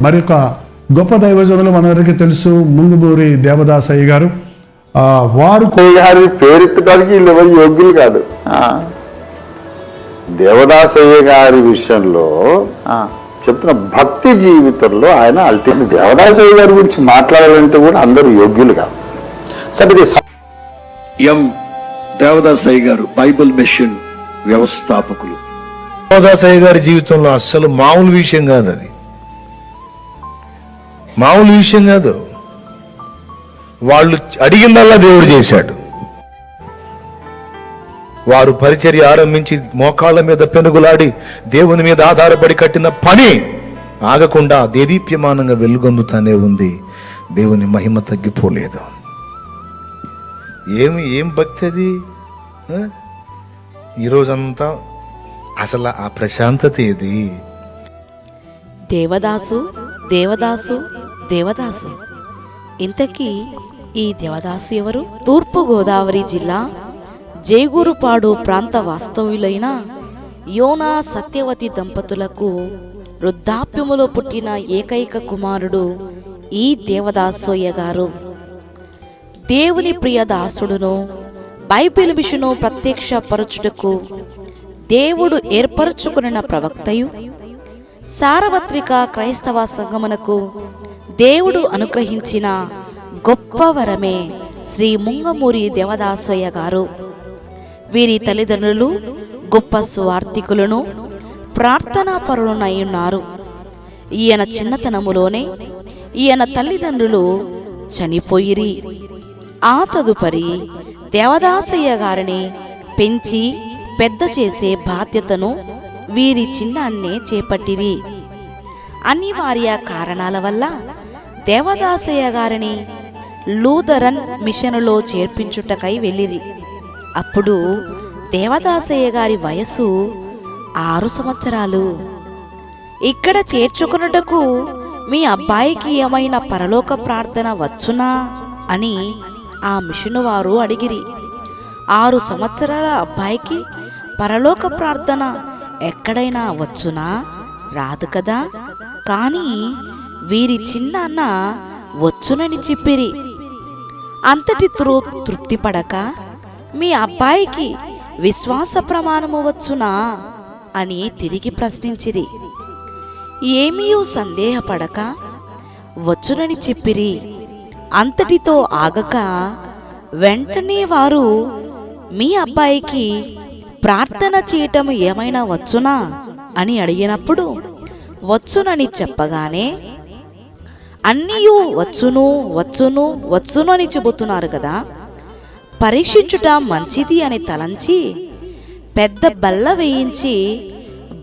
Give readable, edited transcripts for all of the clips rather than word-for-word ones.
మరి ఒక గొప్ప దైవజనులు మనందరికీ తెలుసు, ముంగుబూరి దేవదాసయ్య గారు. వారు గారి పేరెత్తడానికి వీళ్ళు ఎవరు యోగ్యులు కాదు. దేవదాసయ్య గారి విషయంలో చెప్తున్న భక్తి జీవితంలో ఆయన అల్టిమేట్. దేవదాసయ్య గారి గురించి మాట్లాడాలంటే కూడా అందరూ యోగ్యులు కాదు. సరే, ఎం దేవదాసయ్య గారు బైబిల్ మిషన్ వ్యవస్థాపకులు. దేవదాసయ్య గారి జీవితంలో అస్సలు మామూలు విషయం కాదు, అది మామూలు విషయం కాదు. వాళ్ళు అడిగిందల్లా దేవుడు చేశాడు. వారు పరిచర్య ఆరంభించి మోకాళ్ళ మీద పెనుగులాడి దేవుని మీద ఆధారపడి కట్టిన పని ఆగకుండా దేదీప్యమానంగా వెలుగొందుతానే ఉంది. దేవుని మహిమ తగ్గిపోలేదు. ఏం భక్తి అది! ఈరోజంతా అసలు ఆ ప్రశాంతత ఏది? దేవదాసు దేవదాసు దేవదాసు. ఇంతకీ ఈ దేవదాసు ఎవరు? తూర్పు గోదావరి జిల్లా జేగూరుపాడు ప్రాంత వాస్తవ్యులైన యోనా సత్యవతి దంపతులకు వృద్ధాప్యములో పుట్టిన ఏకైక కుమారుడు ఈ దేవదాసయ్య గారు. దేవుని ప్రియ దాసుడును, బైబిల్ మిషను ప్రత్యక్ష పరచుటకు దేవుడు ఏర్పరచుకున్న ప్రవక్తయు, సార్వత్రిక క్రైస్తవ సంగమునకు దేవుడు అనుగ్రహించిన గొప్ప వరమే శ్రీ ముంగమూరి దేవదాసయ్య గారు. వీరి తల్లిదండ్రులు గొప్ప సువార్థికులను, ప్రార్థనా పరులనై ఉన్నారు. ఈయన చిన్నతనములోనే ఈయన తల్లిదండ్రులు చనిపోయిరి. ఆ తదుపరి దేవదాసయ్య గారిని పెంచి పెద్ద చేసే బాధ్యతను వీరి చిన్నాన్నే చేపట్టిరి. అనివార్య కారణాల వల్ల దేవదాసయ్య గారిని లూథరన్ మిషనులో చేర్పించుటకై వెళ్ళిరి. అప్పుడు దేవదాసయ్య గారి వయస్సు 6 సంవత్సరాలు. ఇక్కడ చేర్చుకున్నటకు మీ అబ్బాయికి ఏమైనా పరలోక ప్రార్థన వచ్చునా అని ఆ మిషను వారు అడిగిరి. 6 సంవత్సరాల అబ్బాయికి పరలోక ప్రార్థన ఎక్కడైనా వచ్చునా? రాదు కదా. కానీ వీరి చిన్నాన్న వచ్చునని చెప్పిరి. అంతటి తృప్తి పడక మీ అబ్బాయికి విశ్వాస ప్రమాణము వచ్చునా అని తిరిగి ప్రశ్నించిరి. ఏమీ సందేహపడక వచ్చునని చెప్పిరి. అంతటితో ఆగక వెంటనే వారు మీ అబ్బాయికి ప్రార్థన చేయటం ఏమైనా వచ్చునా అని అడిగినప్పుడు వచ్చునని చెప్పగానే అన్నీయూ వచ్చును వచ్చును వచ్చును అని చెబుతున్నారు కదా, పరీక్షించుట మంచిది అని తలంచి పెద్ద బల్ల వేయించి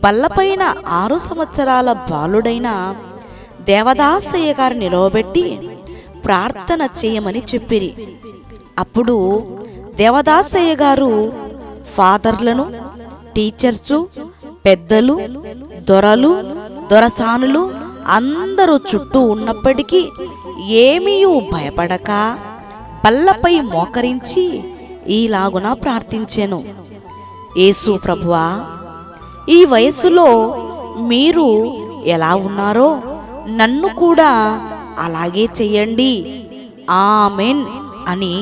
బల్లపైన 6 సంవత్సరాల బాలుడైన దేవదాసయ్య గారు నిలవబెట్టి ప్రార్థన చేయమని చెప్పిరి. అప్పుడు దేవదాసయ్య గారు ఫాదర్లను, టీచర్సు, పెద్దలు, దొరలు, దొరసానులు అందరూ చుట్టూ ఉన్నప్పటికీ ఏమీ భయపడక బల్లపై మోకరించి ఈలాగున ప్రార్థించెను. యేసు ప్రభువా, ఈ వయస్సులో మీరు ఎలా ఉన్నారో నన్ను కూడా అలాగే చెయ్యండి, ఆమెన్ అని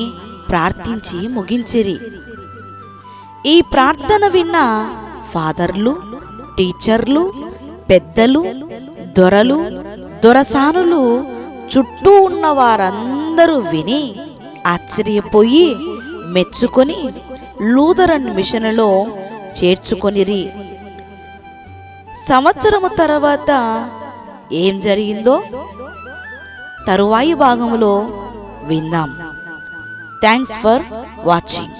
ప్రార్థించి ముగించిరి. ఈ ప్రార్థన విన్న ఫాదర్లు, టీచర్లు, పెద్దలు, దొరలు, దొరసానులు చుట్టూ ఉన్న వారందరూ విని ఆశ్చర్యపోయి మెచ్చుకొని లూథరన్ మిషనులో చేర్చుకొనిరి. సంవత్సరము తర్వాత ఏం జరిగిందో తరువాయి భాగములో విందాం. Thanks for watching.